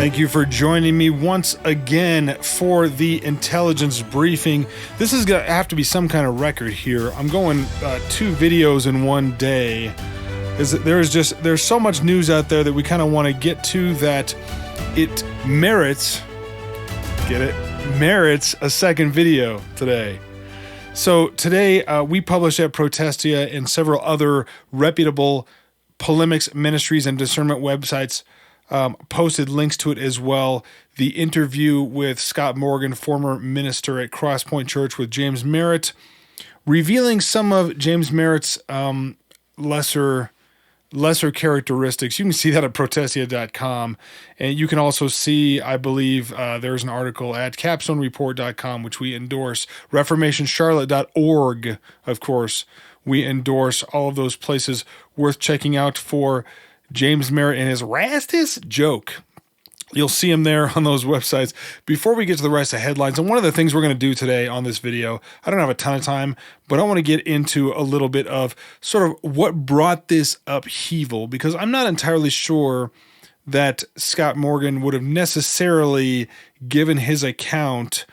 Thank you for joining me once again for the intelligence briefing. This is going to have to be some kind of record here. I'm going 2 videos in one day. There's so much news out there that we kind of want to get to that it merits a second video today. So today we published at Protestia and several other reputable polemics ministries and discernment websites posted links to it as well. The interview with Scott Morgan, former minister at Crosspoint Church, with James Merritt, revealing some of James Merritt's lesser characteristics. You can see that at protestia.com. And you can also see, I believe, there's an article at capstonereport.com, which we endorse. reformationcharlotte.org, of course, we endorse. All of those places worth checking out for James Merritt and his racist joke. You'll see him there on those websites. Before we get to the rest of the headlines, and one of the things we're going to do today on this video, I don't have a ton of time, but I want to get into a little bit of sort of what brought this upheaval, because I'm not entirely sure that Scott Morgan would have necessarily given his account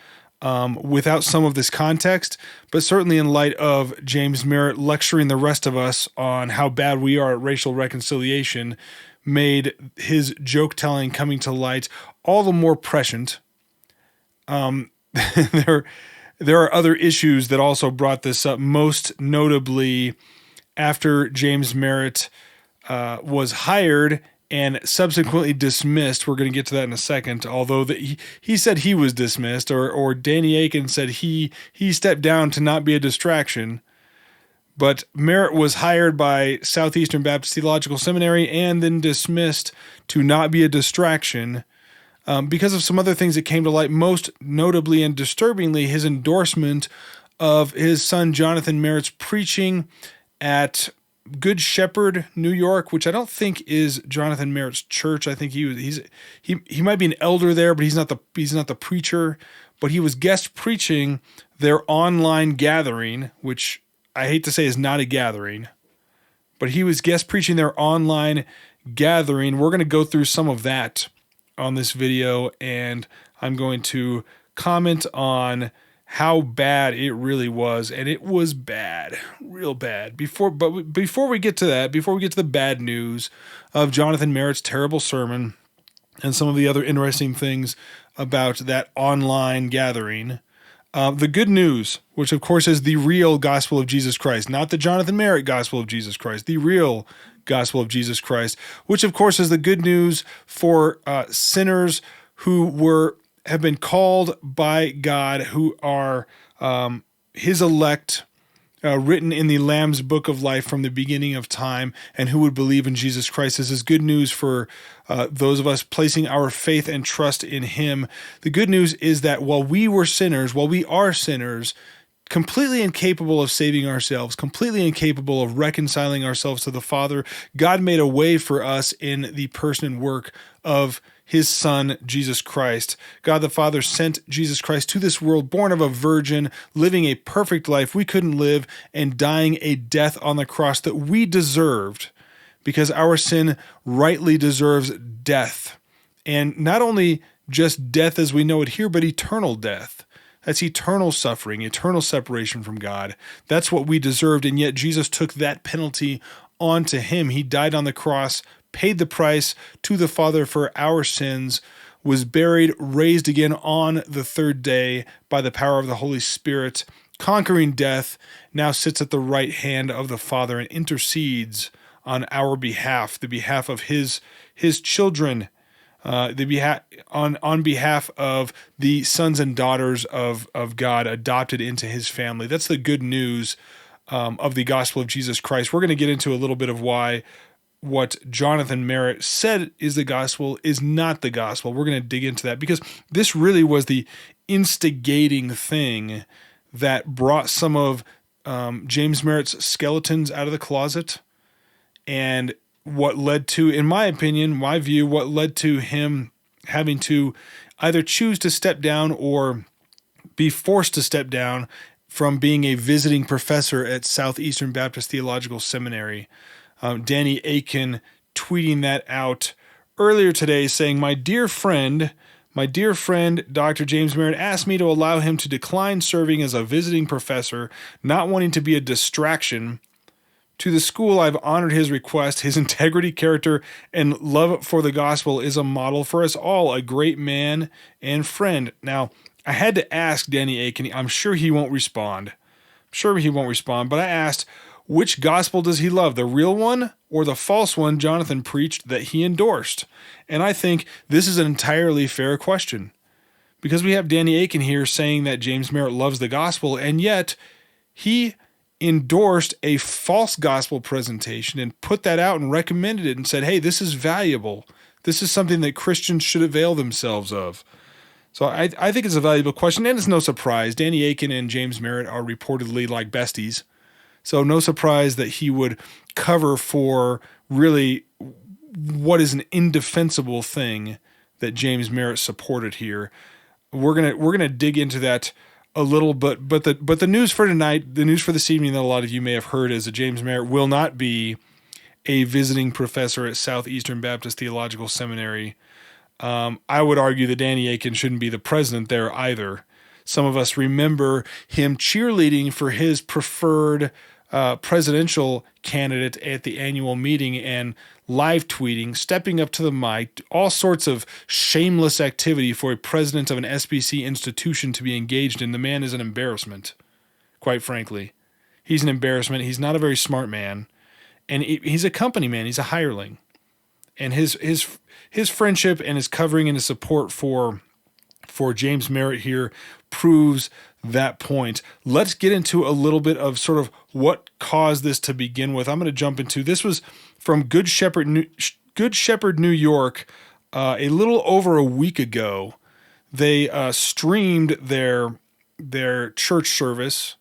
without some of this context, but certainly in light of James Merritt lecturing the rest of us on how bad we are at racial reconciliation, made his joke-telling coming to light all the more prescient. There are other issues that also brought this up, most notably after James Merritt was hired and subsequently dismissed. We're going to get to that in a second, although he said he was dismissed, or Danny Aiken said he stepped down to not be a distraction. But Merritt was hired by Southeastern Baptist Theological Seminary and then dismissed to not be a distraction because of some other things that came to light, most notably and disturbingly his endorsement of his son Jonathan Merritt's preaching at Good Shepherd, New York, which I don't think is Jonathan Merritt's church. I think he might be an elder there, but he's not the preacher. But he was guest preaching their online gathering, which I hate to say is not a gathering, but he was guest preaching their online gathering. We're going to go through some of that on this video, and I'm going to comment on how bad it really was, and it was bad, real bad. Before we get to that, before we get to the bad news of Jonathan Merritt's terrible sermon and some of the other interesting things about that online gathering, the good news, which of course is the real gospel of Jesus Christ, not the Jonathan Merritt gospel of Jesus Christ, the real gospel of Jesus Christ, which of course is the good news for sinners who have been called by God, who are his elect, written in the Lamb's book of life from the beginning of time, and who would believe in Jesus Christ. This is good news for those of us placing our faith and trust in him. The good news is that while we are sinners, completely incapable of saving ourselves, completely incapable of reconciling ourselves to the Father, God made a way for us in the person and work of his Son, Jesus Christ. God the Father sent Jesus Christ to this world, born of a virgin, living a perfect life we couldn't live, and dying a death on the cross that we deserved, because our sin rightly deserves death. And not only just death as we know it here, but eternal death. That's eternal suffering, eternal separation from God. That's what we deserved, and yet Jesus took that penalty onto him. He died on the cross, paid the price to the Father for our sins, was buried, raised again on the third day by the power of the Holy Spirit, conquering death, now sits at the right hand of the Father and intercedes on our behalf, the behalf of his children, on behalf of the sons and daughters of God adopted into his family. That's the good news of the gospel of Jesus Christ. We're going to get into a little bit of why what Jonathan Merritt said is the gospel is not the gospel. We're going to dig into that, because this really was the instigating thing that brought some of James Merritt's skeletons out of the closet, and what led to, in my opinion, my view, what led to him having to either choose to step down or be forced to step down from being a visiting professor at Southeastern Baptist Theological Seminary. Danny Aiken tweeting that out earlier today saying, my dear friend, Dr. James Merritt, asked me to allow him to decline serving as a visiting professor, not wanting to be a distraction. To the school, I've honored his request. His integrity, character, and love for the gospel is a model for us all, a great man and friend. Now, I had to ask Danny Akin. I'm sure he won't respond. But I asked, which gospel does he love, the real one or the false one Jonathan preached that he endorsed? And I think this is an entirely fair question, because we have Danny Akin here saying that James Merritt loves the gospel, and yet he endorsed a false gospel presentation and put that out and recommended it and said, hey, this is valuable. This is something that Christians should avail themselves of. So I think it's a valuable question, and it's no surprise. Danny Akin and James Merritt are reportedly like besties. So no surprise that he would cover for really what is an indefensible thing that James Merritt supported here. We're gonna dig into that a little bit, but the news for tonight, the news for this evening that a lot of you may have heard is that James Merritt will not be a visiting professor at Southeastern Baptist Theological Seminary. I would argue that Danny Akin shouldn't be the president there either. Some of us remember him cheerleading for his preferred presidential candidate at the annual meeting and live tweeting, stepping up to the mic, all sorts of shameless activity for a president of an SBC institution to be engaged in. The man is an embarrassment, quite frankly. He's an embarrassment. He's not a very smart man, and he's a company man. He's a hireling, and his friendship and his covering and his support for James Merritt here proves that point. Let's get into a little bit of sort of what caused this to begin with. I'm going to jump into, this was from Good Shepherd, New York, a little over a week ago. They streamed their church service,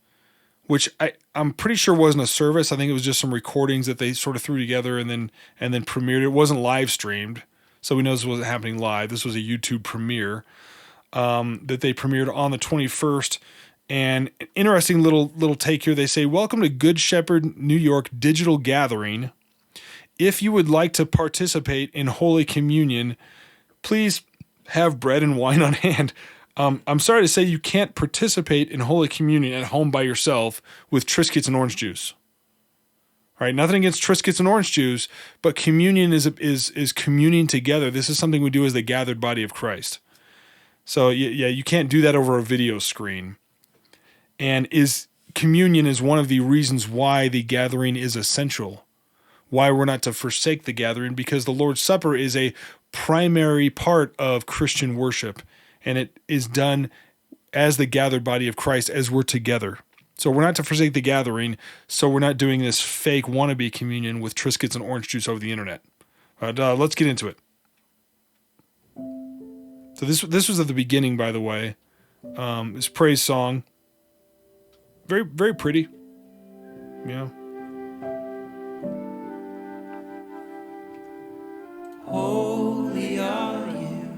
which I'm pretty sure wasn't a service. I think it was just some recordings that they sort of threw together and then premiered. It wasn't live streamed, so we know this wasn't happening live. This was a YouTube premiere that they premiered on the 21st. And an interesting little take here. They say, welcome to Good Shepherd, New York digital gathering. If you would like to participate in Holy Communion, please have bread and wine on hand. I'm sorry to say you can't participate in Holy Communion at home by yourself with Triscuits and orange juice. All right, nothing against Triscuits and orange juice, but communion is communing together. This is something we do as the gathered body of Christ. So yeah, you can't do that over a video screen. And communion is one of the reasons why the gathering is essential, why we're not to forsake the gathering, because the Lord's Supper is a primary part of Christian worship, and it is done as the gathered body of Christ as we're together. So we're not to forsake the gathering, so we're not doing this fake wannabe communion with Triscuits and orange juice over the internet. Let's get into it. So this was at the beginning, by the way. This praise song. Very, very pretty. Yeah. Holy are you,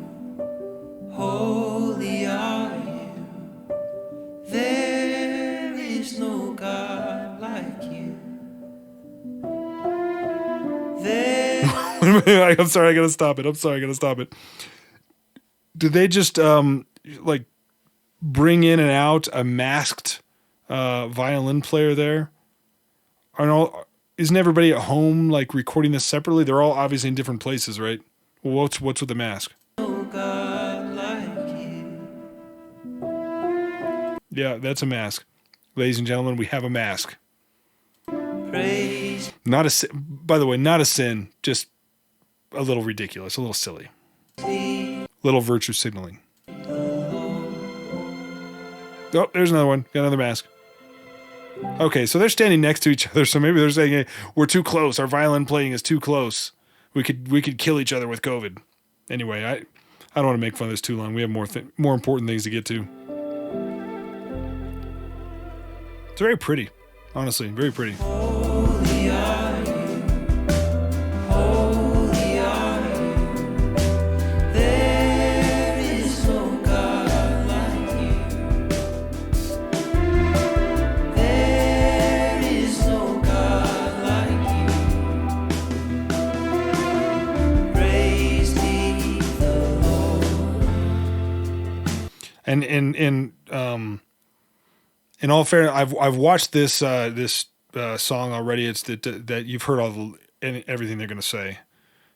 holy are you. There is no God like you. I'm sorry, I gotta stop it. Did they just like bring in and out a masked violin player there? Isn't everybody at home like recording this separately? They're all obviously in different places, right? Well, what's with the mask? No God like you. Yeah, that's a mask. Ladies and gentlemen, we have a mask. Praise. Not a sin. By the way, not a sin, just a little ridiculous, a little silly. Little virtue signaling. Oh, there's another one. Got another mask. Okay, so they're standing next to each other, so maybe they're saying, hey, we're too close. Our violin playing is too close. We could kill each other with COVID. Anyway, I don't want to make fun of this too long. We have more important things to get to. It's very pretty. Honestly, very pretty. Holy are you, holy are you. There is no God like you. There is no God like you. Praise And in all fairness, I've watched this song already. It's that you've heard everything they're going to say.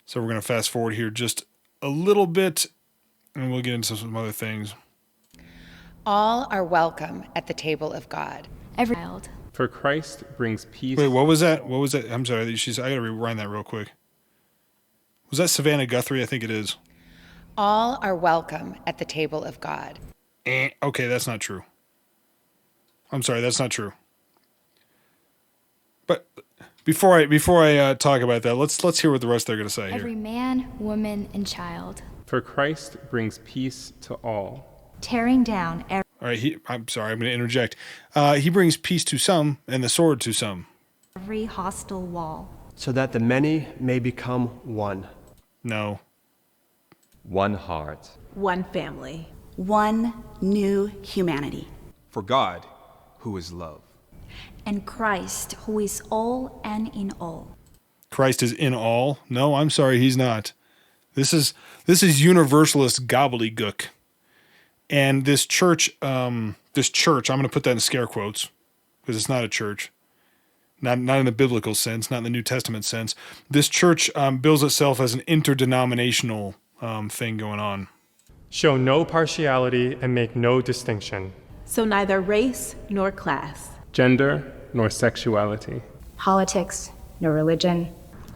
So we're going to fast forward here just a little bit, and we'll get into some other things. All are welcome at the table of God. Every child. For Christ brings peace. Wait, what was that? What was that? I'm sorry. I got to rewind that real quick. Was that Savannah Guthrie? I think it is. All are welcome at the table of God. Okay, that's not true. I'm sorry, that's not true. But before I talk about that, let's hear what the rest they're going to say Every here. man, woman, and child. For Christ brings peace to all. Tearing down every All right, I'm sorry, I'm going to interject. He brings peace to some and the sword to some. hostile wall. so that the many may become one. No. One heart. One family. One new humanity. For God, who is love. And Christ, who is all and in all. Christ is in all? No, I'm sorry, he's not. This is Universalist gobbledygook. And this church, I'm going to put that in scare quotes because it's not a church. Not in the biblical sense, not in the New Testament sense. This church bills itself as an interdenominational thing going on. Show no partiality and make no distinction. So neither race nor class. Gender nor sexuality. Politics, no religion.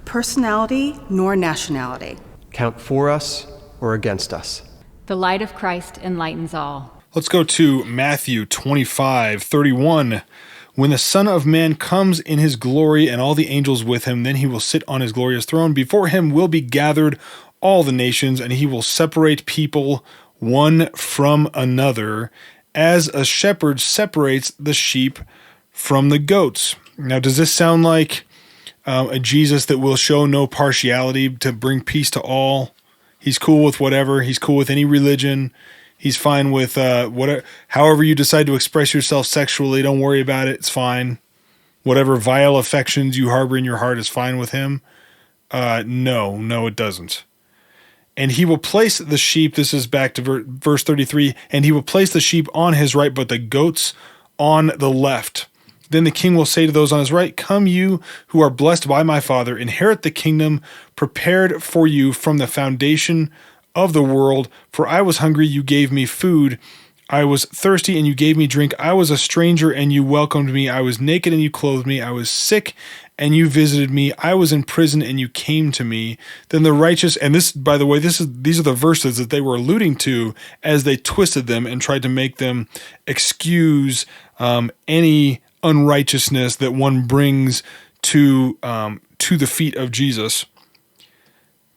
Personality nor nationality. Count for us or against us. The light of Christ enlightens all. Let's go to Matthew 25:31. When the Son of Man comes in his glory and all the angels with him, then he will sit on his glorious throne. Before him will be gathered all the nations, and he will separate people one from another, as a shepherd separates the sheep from the goats. Now, does this sound like a Jesus that will show no partiality to bring peace to all? He's cool with whatever. He's cool with any religion. He's fine with whatever. However you decide to express yourself sexually, don't worry about it. It's fine. Whatever vile affections you harbor in your heart is fine with him. No, it doesn't. And he will place the sheep, this is back to verse 33, and he will place the sheep on his right, but the goats on the left. Then the king will say to those on his right, "Come, you who are blessed by my Father, inherit the kingdom prepared for you from the foundation of the world. For I was hungry, you gave me food. I was thirsty, and you gave me drink. I was a stranger, and you welcomed me. I was naked, and you clothed me. I was sick, and you visited me. I was in prison, and you came to me." Then the righteous, and this, by the way, these are the verses that they were alluding to as they twisted them and tried to make them excuse any unrighteousness that one brings to the feet of Jesus.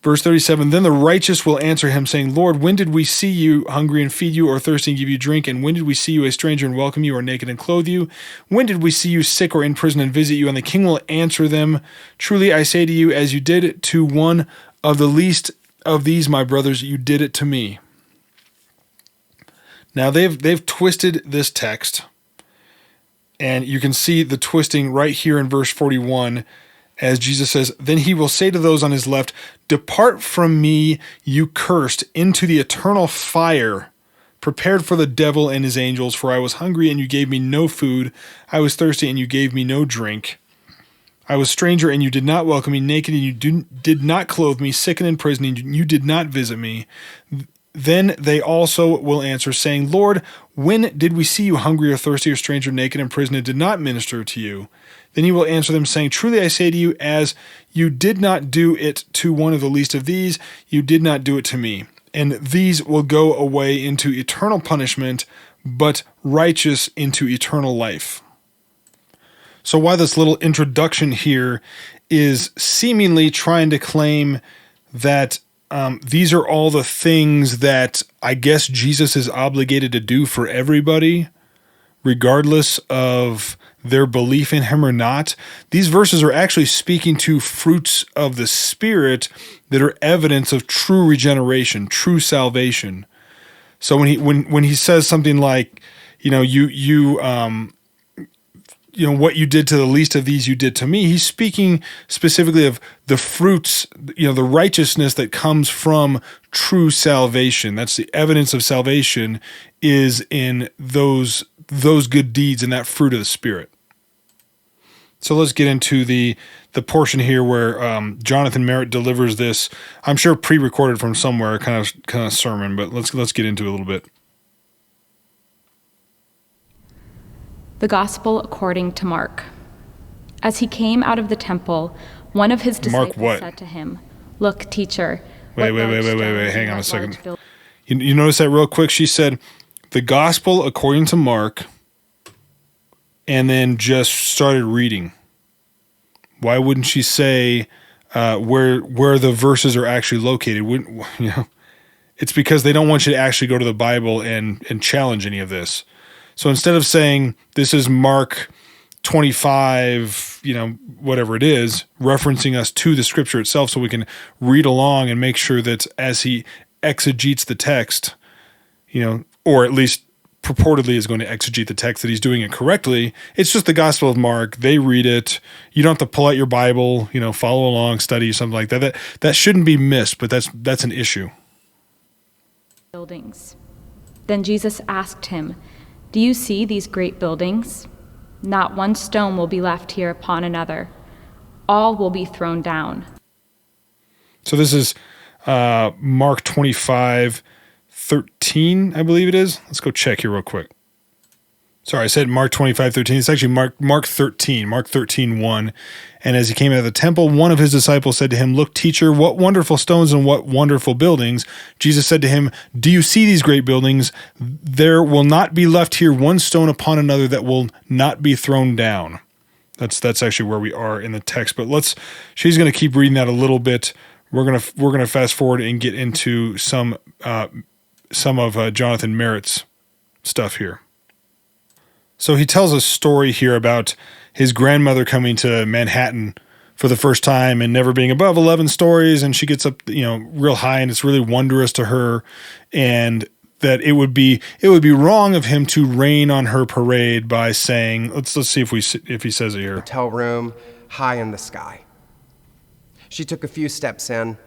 Verse 37, then the righteous will answer him, saying, "Lord, when did we see you hungry and feed you, or thirsty and give you drink? And when did we see you a stranger and welcome you, or naked and clothe you? When did we see you sick or in prison and visit you?" And the king will answer them, "Truly I say to you, as you did it to one of the least of these my brothers, you did it to me." Now they've twisted this text, and you can see the twisting right here in verse 41. As Jesus says, "Then he will say to those on his left, 'Depart from me, you cursed, into the eternal fire, prepared for the devil and his angels. For I was hungry, and you gave me no food. I was thirsty, and you gave me no drink. I was a stranger, and you did not welcome me, naked, and you did not clothe me, sick and in prison, and you did not visit me.' Then they also will answer, saying, 'Lord, when did we see you hungry or thirsty or stranger, naked, in prison, and did not minister to you?' Then he will answer them, saying, 'Truly I say to you, as you did not do it to one of the least of these, you did not do it to me.' And these will go away into eternal punishment, but righteous into eternal life." So while this little introduction here is seemingly trying to claim that these are all the things that I guess Jesus is obligated to do for everybody, regardless of their belief in him or not, these verses are actually speaking to fruits of the Spirit that are evidence of true regeneration, true salvation. So when he says something like, what you did to the least of these, you did to me. He's speaking specifically of the fruits, the righteousness that comes from true salvation. That's the evidence of salvation, is in those good deeds and that fruit of the Spirit. So let's get into the portion here where Jonathan Merritt delivers this, I'm sure pre-recorded from somewhere, kind of sermon, but let's get into it a little bit. The Gospel according to Mark. As he came out of the temple, one of his disciples said to him, "Look, teacher." Wait. Hang on a second. You notice that real quick? She said, the Gospel according to Mark, and then just started reading. Why wouldn't she say where the verses are actually located? It's because they don't want you to actually go to the Bible and challenge any of this. So instead of saying this is Mark 25, whatever it is, referencing us to the scripture itself so we can read along and make sure that as he exegetes the text, or at least purportedly is going to exegete the text, that he's doing it correctly. It's just the Gospel of Mark. They read it. You don't have to pull out your Bible, follow along, study, something like that. That shouldn't be missed, but that's an issue. Buildings. Then Jesus asked him, "Do you see these great buildings? Not one stone will be left here upon another. All will be thrown down." So this is Mark 25:13, I believe it is. Let's go check here real quick. Sorry, I said Mark 25:13. It's actually Mark 13, Mark 13:1. And as he came out of the temple, one of his disciples said to him, "Look, teacher, what wonderful stones and what wonderful buildings." Jesus said to him, "Do you see these great buildings? There will not be left here one stone upon another that will not be thrown down." That's actually where we are in the text. But she's going to keep reading that a little bit. We're gonna fast forward and get into some of Jonathan Merritt's stuff here. So he tells a story here about his grandmother coming to Manhattan for the first time and never being above 11 stories, and she gets up, real high, and it's really wondrous to her, and that it would be wrong of him to rain on her parade by saying, let's see if he says it here. Hotel room, high in the sky. She took a few steps in.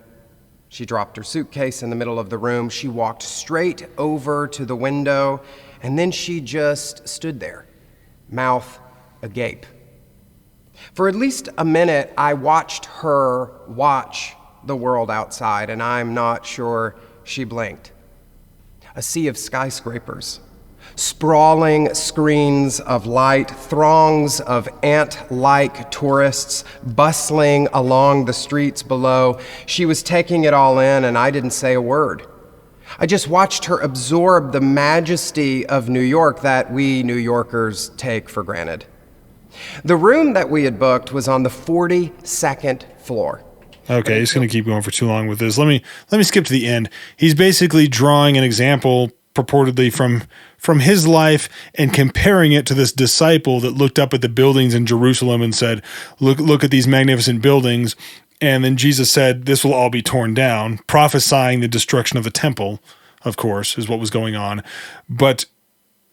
She dropped her suitcase in the middle of the room. She walked straight over to the window, and then she just stood there, mouth agape. For at least a minute, I watched her watch the world outside, and I'm not sure she blinked. A sea of skyscrapers, sprawling screens of light, throngs of ant-like tourists bustling along the streets below. She was taking it all in, and I didn't say a word. I just watched her absorb the majesty of New York that we New Yorkers take for granted. The room that we had booked was on the 42nd floor. Okay, he's going to keep going for too long with this. Let me skip to the end. He's basically drawing an example purportedly from his life and comparing it to this disciple that looked up at the buildings in Jerusalem and said, look at these magnificent buildings. And then Jesus said, this will all be torn down, prophesying the destruction of the temple, of course, is what was going on. But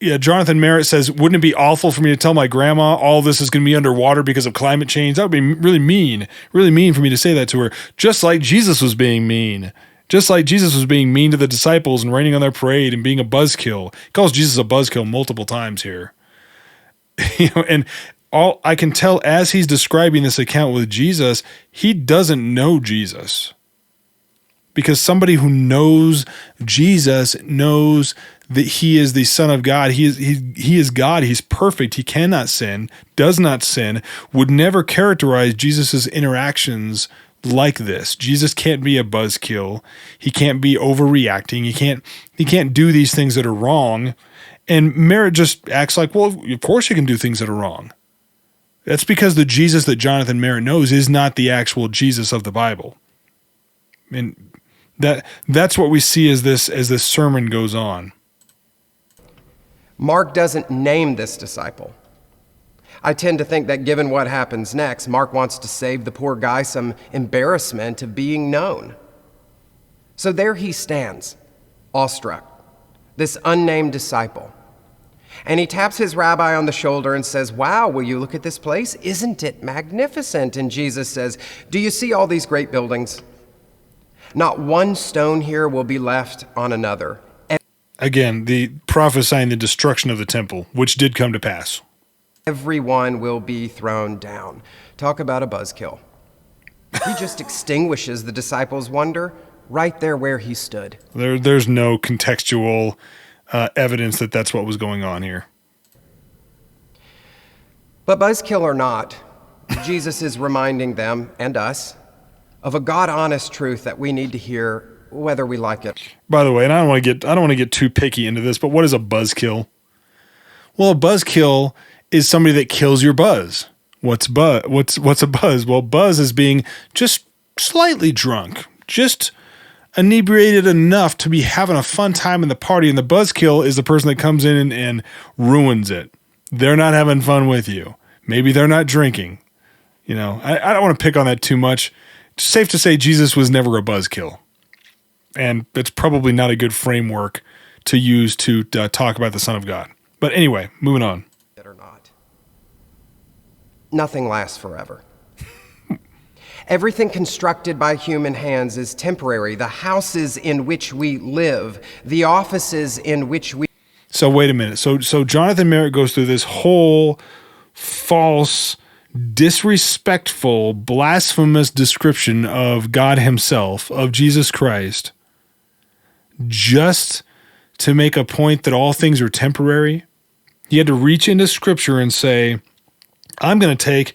yeah, Jonathan Merritt says, wouldn't it be awful for me to tell my grandma all this is going to be underwater because of climate change? That would be really mean for me to say that to her, just like Jesus was being mean. Just like Jesus was being mean to the disciples and raining on their parade and being a buzzkill. He calls Jesus a buzzkill multiple times here. And all I can tell as he's describing this account with Jesus, he doesn't know Jesus. Because somebody who knows Jesus knows that he is the Son of God. He is God. He's perfect. He cannot sin, does not sin, would never characterize Jesus' interactions like this. Jesus can't be a buzzkill. He can't be overreacting. He can't do these things that are wrong. And Merritt just acts like, well, of course you can do things that are wrong. That's because the Jesus that Jonathan Merritt knows is not the actual Jesus of the Bible. And that's what we see as this sermon goes on. Mark doesn't name this disciple. I tend to think that given what happens next, Mark wants to save the poor guy some embarrassment of being known. So there he stands, awestruck, this unnamed disciple. And he taps his rabbi on the shoulder and says, "Wow, will you look at this place? Isn't it magnificent?" And Jesus says, "Do you see all these great buildings? Not one stone here will be left on another." Again, the prophesying the destruction of the temple, which did come to pass. Everyone will be thrown down. Talk about a buzzkill. He just extinguishes the disciples' wonder right there where he stood. There's no contextual evidence that that's what was going on here. But buzzkill or not, Jesus is reminding them and us of a God-honest truth that we need to hear whether we like it. By the way, and I don't want to get too picky into this, but what is a buzzkill? Well, a buzzkill is somebody that kills your buzz. What's a buzz? Well, buzz is being just slightly drunk, just inebriated enough to be having a fun time in the party, and the buzzkill is the person that comes in and ruins it. They're not having fun with you. Maybe they're not drinking. You know, I don't want to pick on that too much. It's safe to say Jesus was never a buzzkill. And that's probably not a good framework to use to talk about the Son of God. But anyway, moving on. Or not. Nothing lasts forever. Everything constructed by human hands is temporary. The houses in which we live, the offices in which we... So wait a minute. So Jonathan Merritt goes through this whole false, disrespectful, blasphemous description of God himself, of Jesus Christ, just to make a point that all things are temporary. He had to reach into Scripture and say, I'm going to take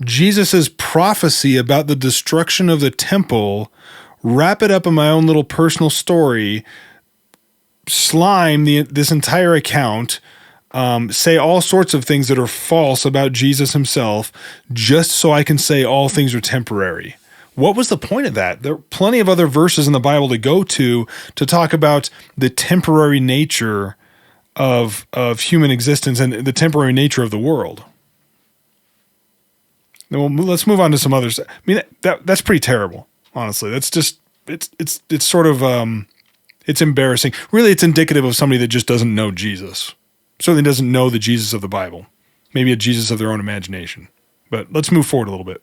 Jesus' prophecy about the destruction of the temple, wrap it up in my own little personal story, slime this entire account, say all sorts of things that are false about Jesus himself, just so I can say all things are temporary. What was the point of that? There are plenty of other verses in the Bible to go to talk about the temporary nature of human existence and the temporary nature of the world. Well, let's move on to some others. I mean, that's pretty terrible, honestly. That's just it's sort of it's embarrassing. Really, it's indicative of somebody that just doesn't know Jesus. Certainly doesn't know the Jesus of the Bible. Maybe a Jesus of their own imagination. But let's move forward a little bit.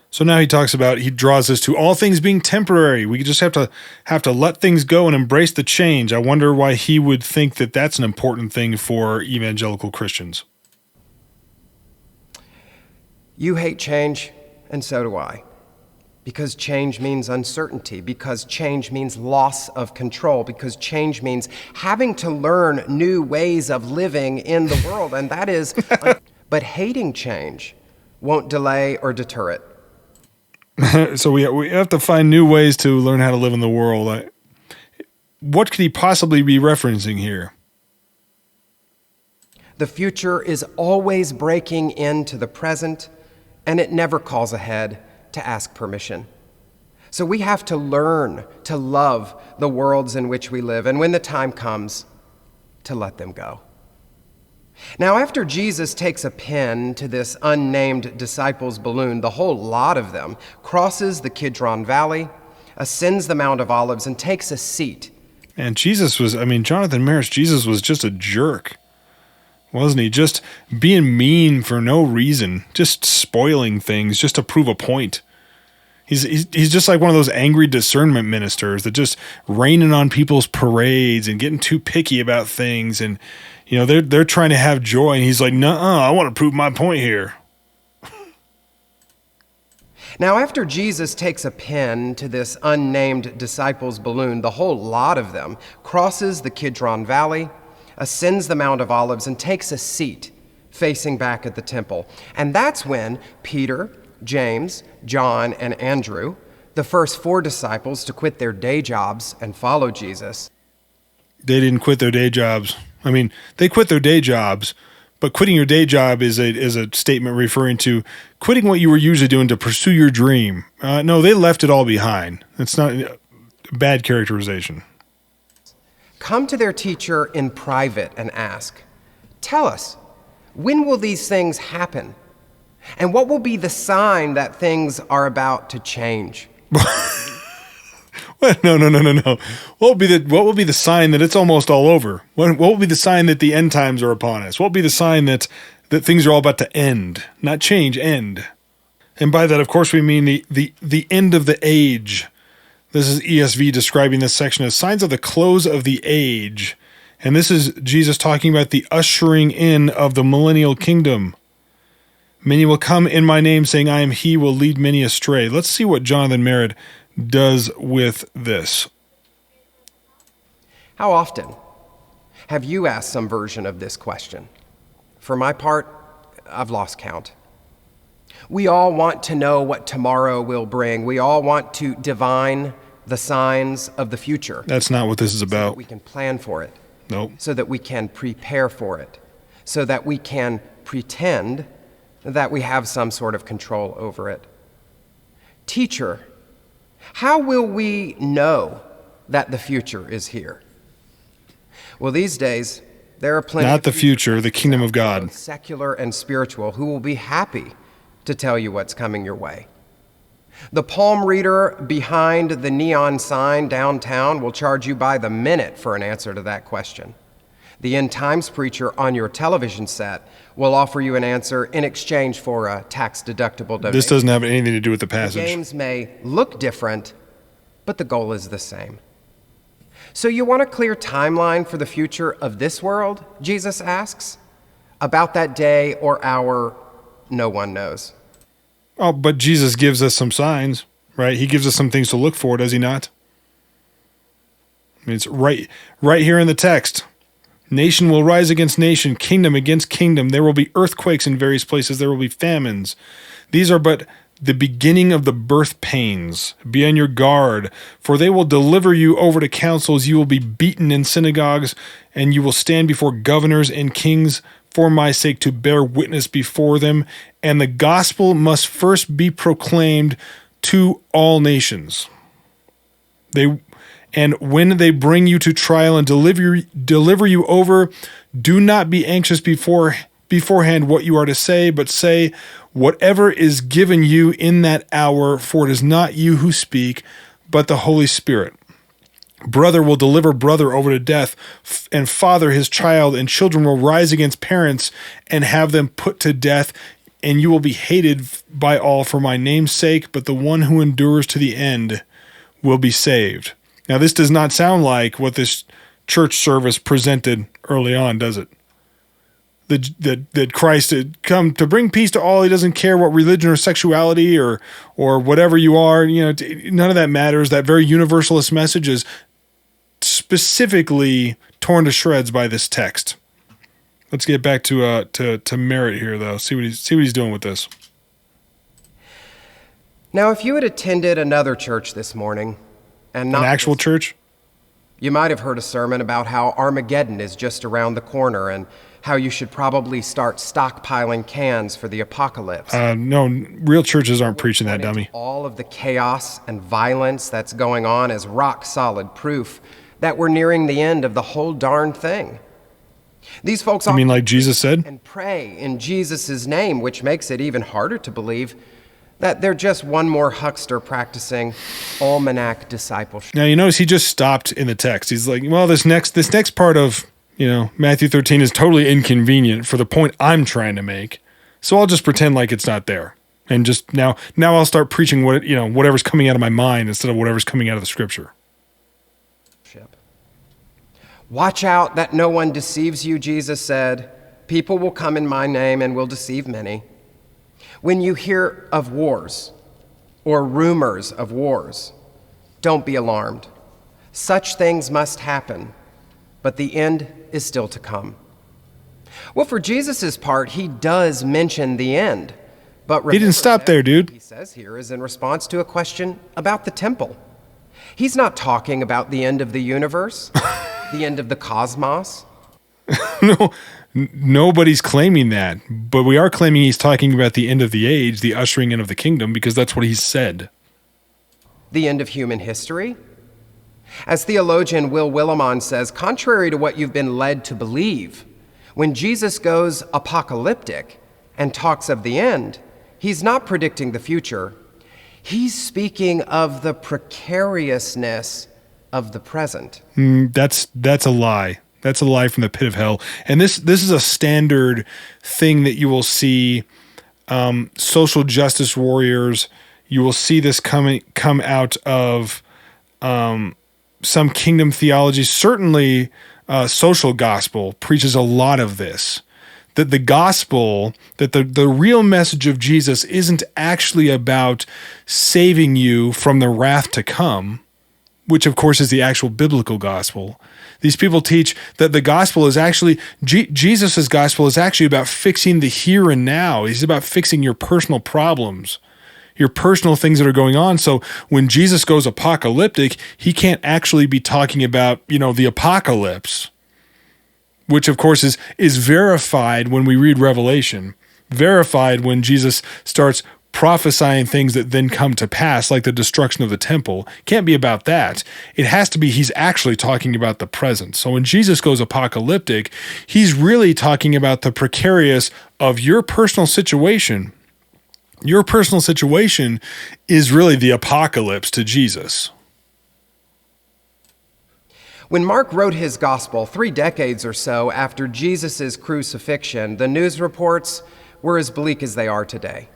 So now he draws us to all things being temporary. We just have to let things go and embrace the change. I wonder why he would think that that's an important thing for evangelical Christians. You hate change, and so do I. Because change means uncertainty, because change means loss of control, because change means having to learn new ways of living in the world, and that is, but hating change won't delay or deter it. So we have to find new ways to learn how to live in the world. What could he possibly be referencing here? The future is always breaking into the present, and it never calls ahead to ask permission. So we have to learn to love the worlds in which we live, and when the time comes, to let them go. Now, after Jesus takes a pen to this unnamed disciples' balloon, the whole lot of them crosses the Kidron Valley, ascends the Mount of Olives, and takes a seat. And Jonathan Merritt's Jesus was just a jerk, wasn't he? Just being mean for no reason, just spoiling things just to prove a point. He's just like one of those angry discernment ministers that just raining on people's parades and getting too picky about things, and you know they're trying to have joy, and he's like, "Nuh-uh, I want to prove my point here." Now, after Jesus takes a pen to this unnamed disciples' balloon, the whole lot of them crosses the Kidron Valley, ascends the Mount of Olives, and takes a seat facing back at the temple. And that's when Peter, James, John, and Andrew, the first 4 disciples to quit their day jobs and follow Jesus. They didn't quit their day jobs. I mean, they quit their day jobs, but quitting your day job is a statement referring to quitting what you were usually doing to pursue your dream. No, they left it all behind. It's not a bad characterization. Come to their teacher in private and ask, "Tell us, when will these things happen? And what will be the sign that things are about to change?" No. What will be the sign that it's almost all over? What will be the sign that the end times are upon us? What will be the sign that things are all about to end, not change, end? And by that, of course, we mean the end of the age. This is ESV describing this section as signs of the close of the age. And this is Jesus talking about the ushering in of the millennial kingdom. Many will come in my name saying, I am he, will lead many astray. Let's see what Jonathan Merritt does with this. How often have you asked some version of this question? For my part, I've lost count. We all want to know what tomorrow will bring. We all want to divine the signs of the future. That's not what this is So about. that we can plan for it. Nope. So that we can prepare for it. So that we can pretend that we have some sort of control over it. Teacher, how will we know that the future is here? Well, these days, there are plenty Not of the people, future, the kingdom of God. both secular and spiritual, who will be happy to tell you what's coming your way. The palm reader behind the neon sign downtown will charge you by the minute for an answer to that question. The end times preacher on your television set will offer you an answer in exchange for a tax-deductible donation. This doesn't have anything to do with the The passage. games may look different, but the goal is the same. So you want a clear timeline for the future of this world, Jesus asks? About that day or hour, no one knows. Oh, but Jesus gives us some signs, right? He gives us some things to look for, does he not? I mean, it's right here in the text. Nation will rise against nation, kingdom against kingdom. There will be earthquakes in various places. There will be famines. These are but the beginning of the birth pains. Be on your guard, for they will deliver you over to councils. You will be beaten in synagogues, and you will stand before governors and kings for my sake to bear witness before them. And the gospel must first be proclaimed to all nations. And when they bring you to trial and deliver you over, do not be anxious beforehand what you are to say, but say whatever is given you in that hour, for it is not you who speak, but the Holy Spirit. Brother will deliver brother over to death, and father his child, and children will rise against parents and have them put to death, and you will be hated by all for my name's sake, but the one who endures to the end will be saved. Now, this does not sound like what this church service presented early on, does it? That Christ had come to bring peace to all. He doesn't care what religion or sexuality or whatever you are. None of that matters. That very universalist message is specifically torn to shreds by this text. Let's get back to Merritt here, though. See what he's doing with this. Now, if you had attended another church this morning, and not an actual church, you might have heard a sermon about how Armageddon is just around the corner and how you should probably start stockpiling cans for the apocalypse. No, real churches aren't preaching that, dummy. All of the chaos and violence that's going on is rock-solid proof that we're nearing the end of the whole darn thing. These folks I mean, like Jesus said? And pray in Jesus' name, which makes it even harder to believe that they're just one more huckster practicing almanac discipleship. Now, you notice he just stopped in the text. He's like, well, this next part of Matthew 13 is totally inconvenient for the point I'm trying to make. So I'll just pretend like it's not there. And just now I'll start preaching whatever's coming out of my mind instead of whatever's coming out of the scripture. Watch out that no one deceives you, Jesus said. People will come in my name and will deceive many. When you hear of wars or rumors of wars, don't be alarmed. Such things must happen, but the end is still to come. Well, for Jesus' part, he does mention the end. But he didn't stop there, dude. He says here is in response to a question about the temple. He's not talking about the end of the universe, the end of the cosmos. No, nobody's claiming that. But we are claiming he's talking about the end of the age, the ushering in of the kingdom, because that's what he said. The end of human history? As theologian Will Willimon says, contrary to what you've been led to believe, when Jesus goes apocalyptic and talks of the end, he's not predicting the future. He's speaking of the precariousness of the present. That's a lie. That's a lie from the pit of hell. And this is a standard thing that you will see social justice warriors. You will see this come out of some kingdom theology. Certainly, social gospel preaches a lot of this. That the gospel, that the real message of Jesus isn't actually about saving you from the wrath to come, which of course is the actual biblical gospel. These people teach that the gospel is actually, Jesus' gospel is actually about fixing the here and now. He's about fixing your personal problems, your personal things that are going on. So when Jesus goes apocalyptic, he can't actually be talking about, the apocalypse, which of course is verified when we read Revelation, verified when Jesus starts prophesying things that then come to pass, like the destruction of the temple. Can't be about that. It has to be he's actually talking about the present. So when Jesus goes apocalyptic, he's really talking about the precarious of your personal situation. Your personal situation is really the apocalypse to Jesus. When Mark wrote his gospel 3 decades or so after Jesus' crucifixion, the news reports were as bleak as they are today.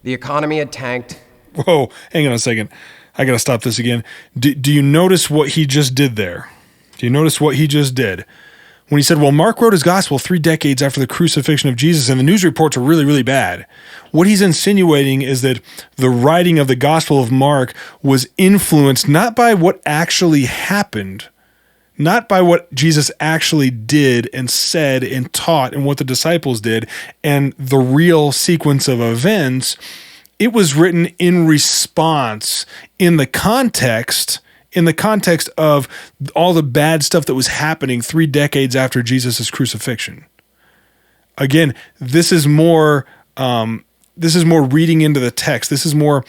The economy had tanked. Whoa, hang on a second. I got to stop this again. Do you notice what he just did there? Do you notice what he just did? When he said, well, Mark wrote his gospel 3 decades after the crucifixion of Jesus, and the news reports are really, really bad. What he's insinuating is that the writing of the gospel of Mark was influenced not by what actually happened, not by what Jesus actually did and said and taught and what the disciples did and the real sequence of events. It was written in response, in the context of all the bad stuff that was happening 3 decades after Jesus' crucifixion. Again, this is more reading into the text. This is more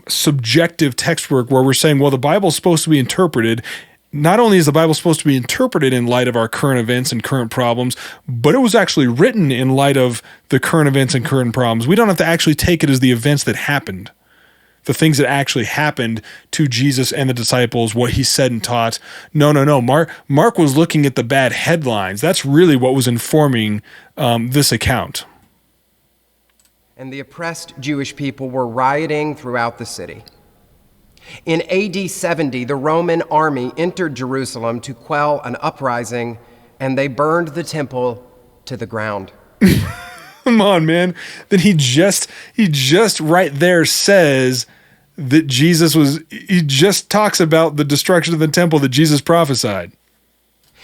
subjective text work where we're saying, well, the Bible's supposed to be interpreted. Not only is the Bible supposed to be interpreted in light of our current events and current problems, but it was actually written in light of the current events and current problems. We don't have to actually take it as the events that happened, the things that actually happened to Jesus and the disciples, what he said and taught. No. Mark was looking at the bad headlines. That's really what was informing this account. And the oppressed Jewish people were rioting throughout the city. In AD 70, the Roman army entered Jerusalem to quell an uprising, and they burned the temple to the ground. Come on, man. Then he just right there says that he just talks about the destruction of the temple that Jesus prophesied.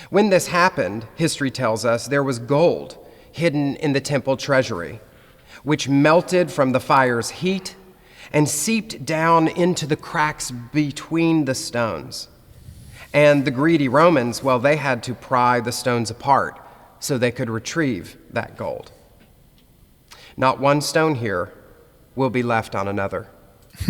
When this happened, history tells us, there was gold hidden in the temple treasury, which melted from the fire's heat and seeped down into the cracks between the stones. And the greedy Romans, well, they had to pry the stones apart so they could retrieve that gold. Not one stone here will be left on another.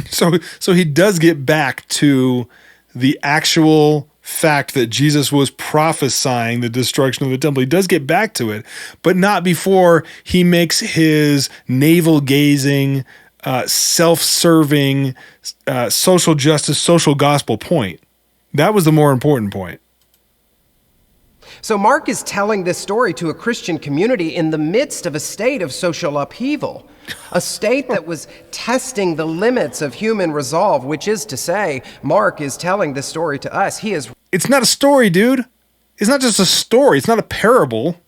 So he does get back to the actual fact that Jesus was prophesying the destruction of the temple. He does get back to it, but not before he makes his navel-gazing, self-serving, social justice, social gospel point. That was the more important point. So Mark is telling this story to a Christian community in the midst of a state of social upheaval, a state that was testing the limits of human resolve, which is to say, Mark is telling this story to us. It's not a story, dude. It's not just a story. It's not a parable.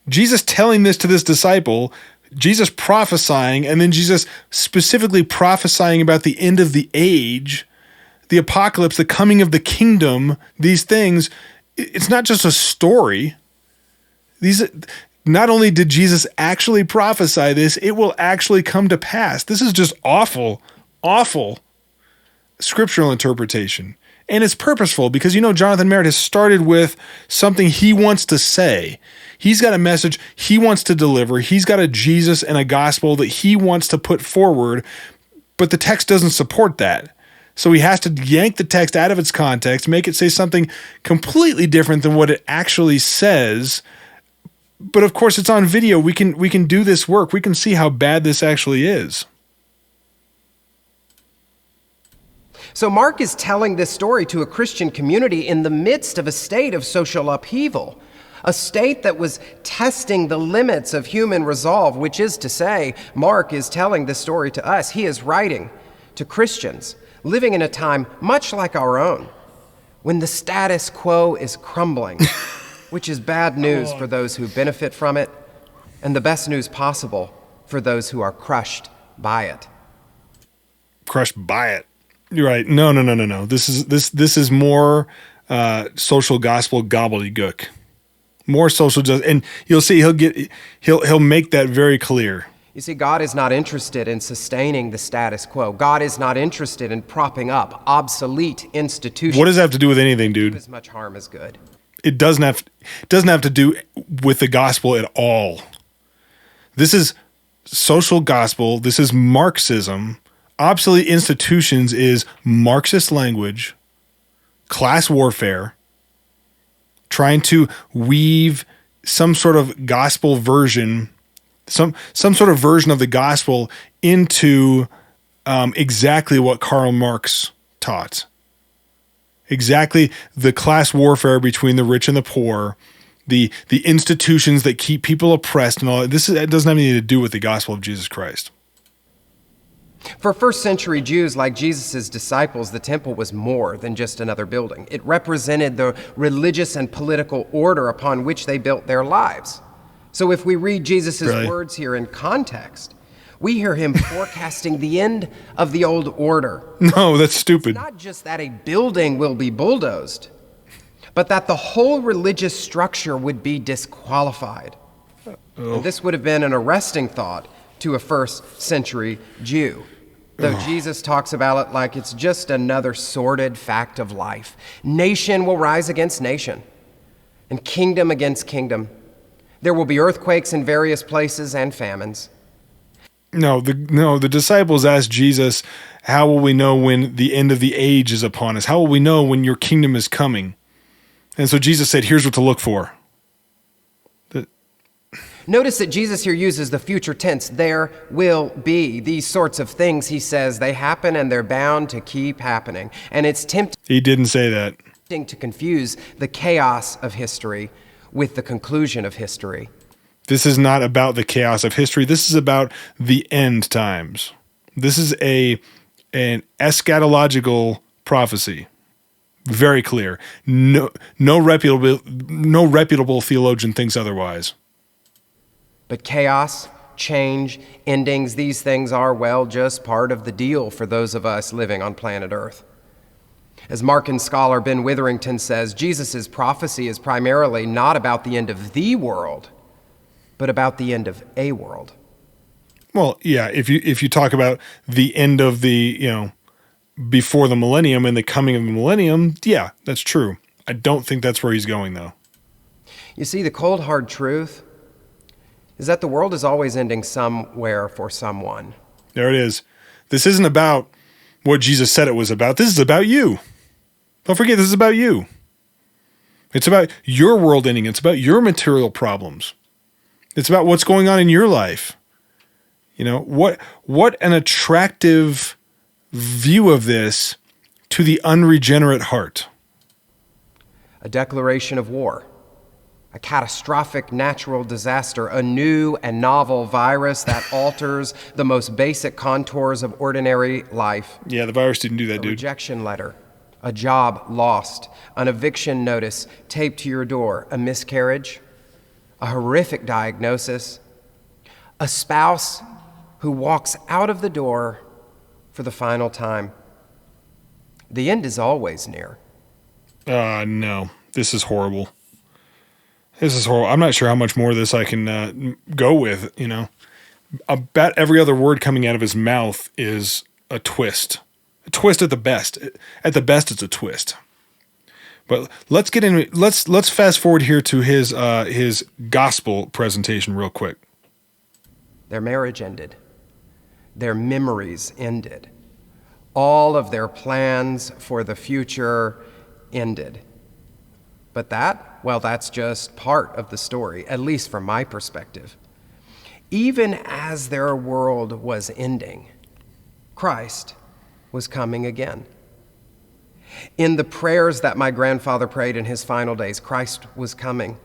Jesus telling this to this disciple, Jesus prophesying, and then Jesus specifically prophesying about the end of the age, the apocalypse, the coming of the kingdom, these things. It's not just a story. Not only did Jesus actually prophesy this, it will actually come to pass. This is just awful scriptural interpretation. And it's purposeful because, Jonathan Merritt has started with something he wants to say. He's got a message he wants to deliver. He's got a Jesus and a gospel that he wants to put forward, but the text doesn't support that. So he has to yank the text out of its context, make it say something completely different than what it actually says. But of course, it's on video. We can do this work. We can see how bad this actually is. So Mark is telling this story to a Christian community in the midst of a state of social upheaval, a state that was testing the limits of human resolve, which is to say, Mark is telling this story to us. He is writing to Christians living in a time much like our own, when the status quo is crumbling, which is bad news for those who benefit from it, and the best news possible for those who are crushed by it. Crushed by it. You're right. No. This is more social gospel gobbledygook. More social justice, and you'll see he'll make that very clear. You see, God is not interested in sustaining the status quo. God is not interested in propping up obsolete institutions. What does that have to do with anything, dude? As much harm as good. It doesn't have to do with the gospel at all. This is social gospel. This is Marxism. Obsolete institutions is Marxist language, class warfare, trying to weave some sort of gospel version, some sort of version of the gospel into exactly what Karl Marx taught. Exactly the class warfare between the rich and the poor, the institutions that keep people oppressed and all that. It doesn't have anything to do with the gospel of Jesus Christ. For first century Jews like Jesus' disciples, the temple was more than just another building. It represented the religious and political order upon which they built their lives. So if we read Jesus' words here in context, we hear him forecasting the end of the old order. No, that's stupid. It's not just that a building will be bulldozed, but that the whole religious structure would be disqualified. And this would have been an arresting thought to a first century Jew, though Jesus talks about it like it's just another sordid fact of life. Nation will rise against nation, and kingdom against kingdom. There will be earthquakes in various places and famines. No, the disciples asked Jesus, how will we know when the end of the age is upon us? How will we know when your kingdom is coming? And so Jesus said, here's what to look for. Notice that Jesus here uses the future tense, there will be. These sorts of things, he says, they happen and they're bound to keep happening. And it's tempting. He didn't say that. To confuse the chaos of history with the conclusion of history. This is not about the chaos of history. This is about the end times. This is an eschatological prophecy. Very clear. No reputable theologian thinks otherwise. But chaos, change, endings, these things are, well, just part of the deal for those of us living on planet Earth. As Markan scholar Ben Witherington says, Jesus' prophecy is primarily not about the end of the world, but about the end of a world. Well, yeah, if you talk about the end of the, before the millennium and the coming of the millennium, yeah, that's true. I don't think that's where he's going, though. You see, the cold, hard truth is that the world is always ending somewhere for someone. There it is. This isn't about what Jesus said it was about. This is about you. Don't forget, this is about you. It's about your world ending. It's about your material problems. It's about what's going on in your life. What an attractive view of this to the unregenerate heart. A declaration of war. A catastrophic natural disaster, a new and novel virus that alters the most basic contours of ordinary life. Yeah, the virus didn't do that, dude. A rejection letter, a job lost, an eviction notice taped to your door, a miscarriage, a horrific diagnosis, a spouse who walks out of the door for the final time. The end is always near. No, this is horrible. This is horrible. I'm not sure how much more of this I can go with, About every other word coming out of his mouth is a twist. A twist at the best. At the best, it's a twist. But let's get in. Let's fast forward here to his gospel presentation real quick. Their marriage ended. Their memories ended. All of their plans for the future ended. But that's just part of the story, at least from my perspective. Even as their world was ending, Christ was coming again. In the prayers that my grandfather prayed in his final days, Christ was coming.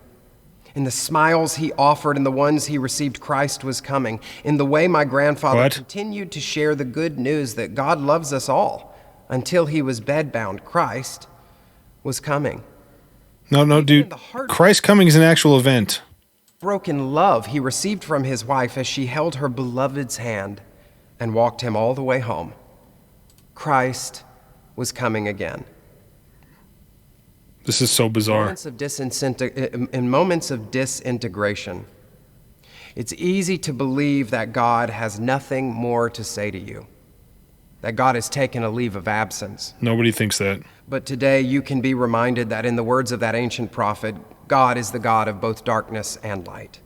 In the smiles he offered and the ones he received, Christ was coming. In the way my grandfather continued to share the good news that God loves us all until he was bedbound, Christ was coming. No, dude. Christ coming is an actual event. Broken love he received from his wife as she held her beloved's hand and walked him all the way home. Christ was coming again. This is so bizarre. In moments of disintegration, it's easy to believe that God has nothing more to say to you, that God has taken a leave of absence. Nobody thinks that. But today you can be reminded that in the words of that ancient prophet, God is the God of both darkness and light.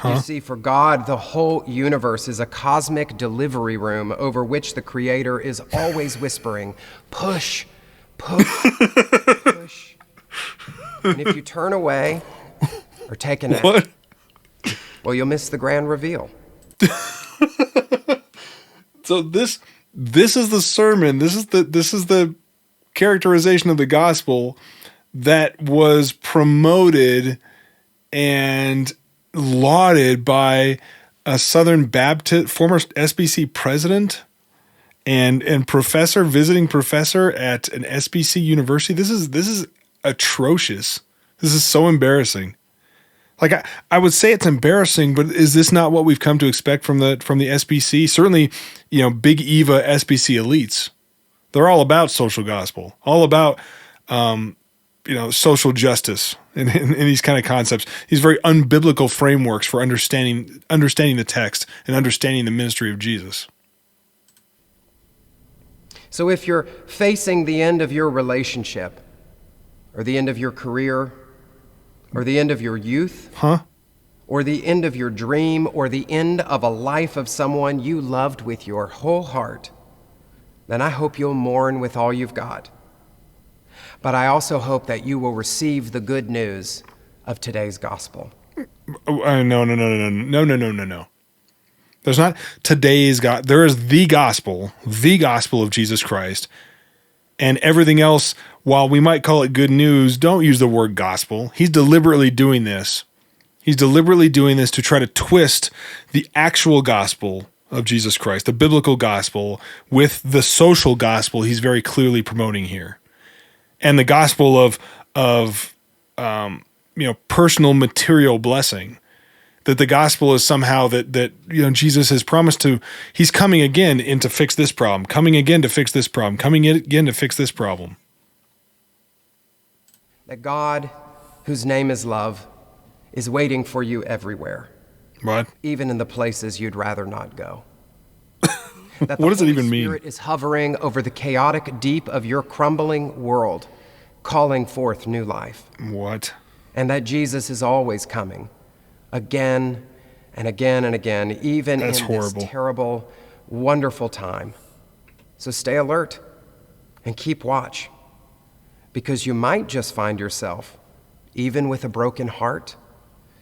You see, for God, the whole universe is a cosmic delivery room over which the Creator is always whispering, push, push, push. And if you turn away or take a nap, well, you'll miss the grand reveal. So this is the sermon. This is the characterization of the gospel that was promoted and lauded by a Southern Baptist, former SBC president and professor, visiting professor at an SBC university. This is atrocious. This is so embarrassing. Like I would say it's embarrassing, but is this not what we've come to expect from the SBC? Certainly, Big Eva SBC elites. They're all about social gospel, all about social justice and these kind of concepts, these very unbiblical frameworks for understanding the text and understanding the ministry of Jesus. So if you're facing the end of your relationship, or the end of your career, or the end of your youth, or the end of your dream, or the end of a life of someone you loved with your whole heart, then I hope you'll mourn with all you've got. But I also hope that you will receive the good news of today's gospel. No. There's not today's God. There is the gospel of Jesus Christ. And everything else, while we might call it good news, don't use the word gospel. He's deliberately doing this. He's deliberately doing this to try to twist the actual gospel of Jesus Christ, the biblical gospel, with the social gospel he's very clearly promoting here. And the gospel of personal material blessing, that the gospel is somehow that Jesus has promised to, he's coming again to fix this problem, coming again to fix this problem, coming again to fix this problem. That God, whose name is love, is waiting for you everywhere. What? Even in the places you'd rather not go. What does it even mean? The Spirit is hovering over the chaotic deep of your crumbling world, calling forth new life. What? And that Jesus is always coming, again and again and again, even in this terrible, wonderful time. So stay alert and keep watch, because you might just find yourself, even with a broken heart,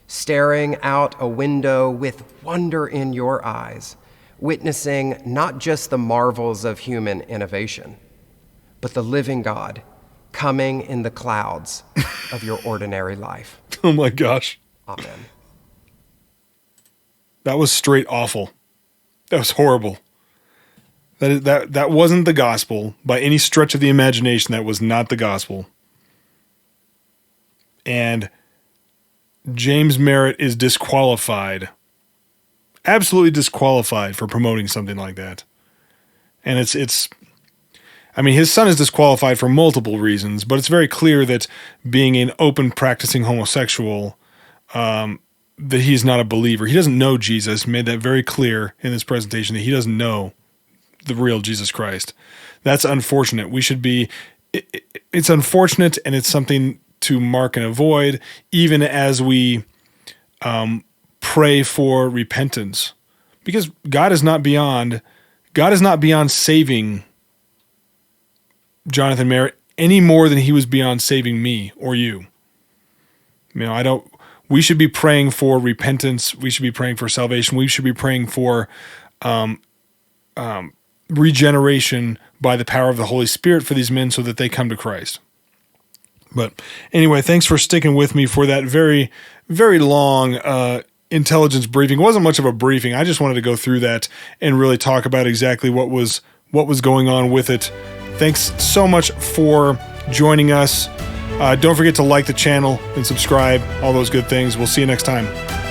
staring out a window with wonder in your eyes, witnessing not just the marvels of human innovation, but the living God coming in the clouds of your ordinary life. Oh my gosh. Amen. That was straight awful. That was horrible. That wasn't the gospel by any stretch of the imagination. That was not the gospel. And James Merritt is disqualified, absolutely disqualified for promoting something like that. And his son is disqualified for multiple reasons, but it's very clear that being an open practicing homosexual, that he's not a believer. He doesn't know Jesus. Made that very clear in this presentation that he doesn't know the real Jesus Christ. That's unfortunate. It's unfortunate, and it's something to mark and avoid, even as we pray for repentance, because God is not beyond saving Jonathan Merritt any more than he was beyond saving me or you. We should be praying for repentance. We should be praying for salvation. We should be praying for regeneration by the power of the Holy Spirit for these men so that they come to Christ. But anyway, thanks for sticking with me for that very, very long intelligence briefing. It wasn't much of a briefing. I just wanted to go through that and really talk about exactly what was going on with it. Thanks so much for joining us. Don't forget to like the channel and subscribe, all those good things. We'll see you next time.